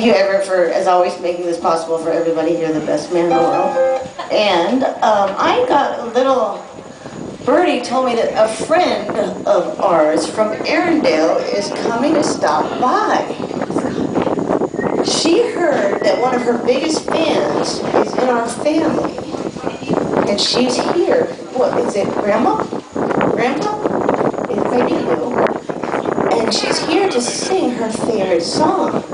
Thank you, Everett, for, as always, making this possible for everybody. You're the best man in the world. And I got a little... Birdie told me that a friend of ours from Arendelle is coming to stop by. She heard that one of her biggest fans is in our family. And she's here. What, is it Grandma? Grandpa? It may be you. And she's here to sing her favorite song.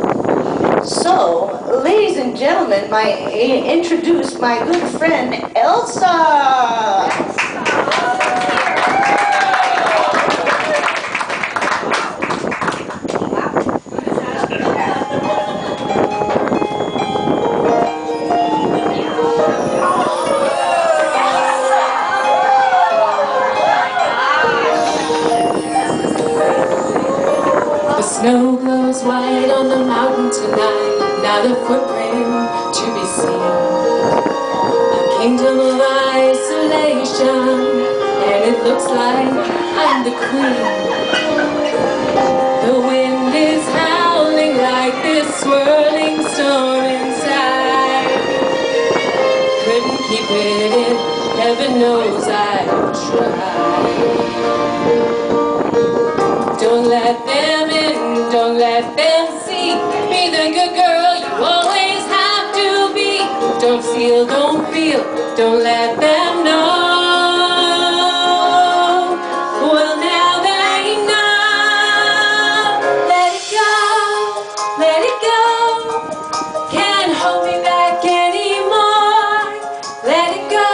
So, ladies and gentlemen, introduce my good friend, Elsa! The snow glows white on the mountain tonight, not a footprint to be seen. A kingdom of isolation, and it looks like I'm the queen. The wind is howling like this swirling storm inside. Couldn't keep it in, heaven knows I tried. Don't let them in, don't let them see. Be the good girl you always have to be. Don't steal, don't feel, don't let them know. Well, now they know. Let it go, let it go. Can't hold me back anymore. Let it go,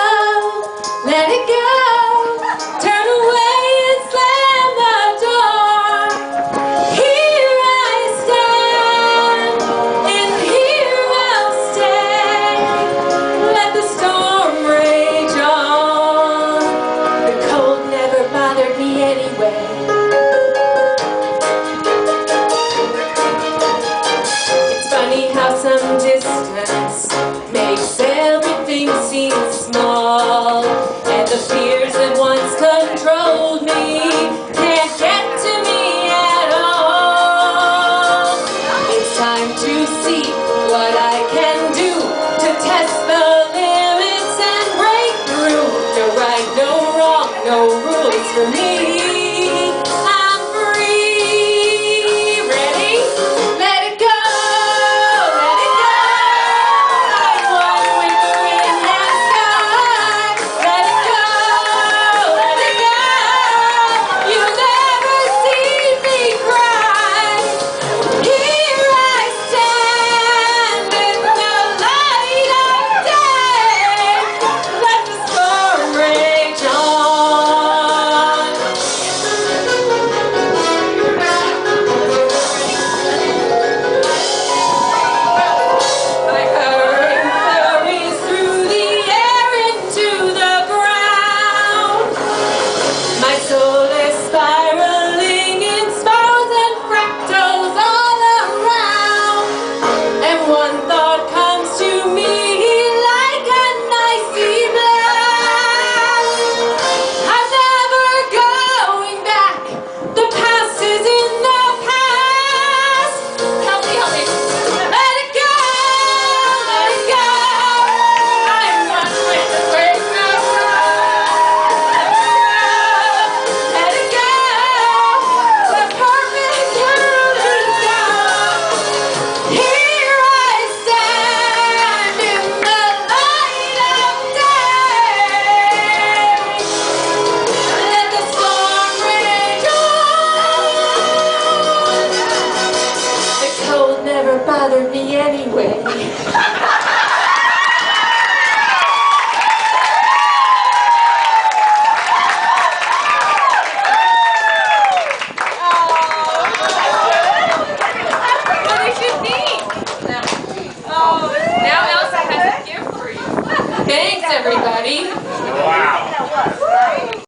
let it go. Turn away and slam the door. Here I stand, and here I'll stay. Let the storm rage on. The cold never bothered me anyway. It's funny how some distance makes everything seem small, and the fears that once controlled me can't get to me at all. It's time to see what I can do to test the limits and break through. No right, no wrong, no rules for me.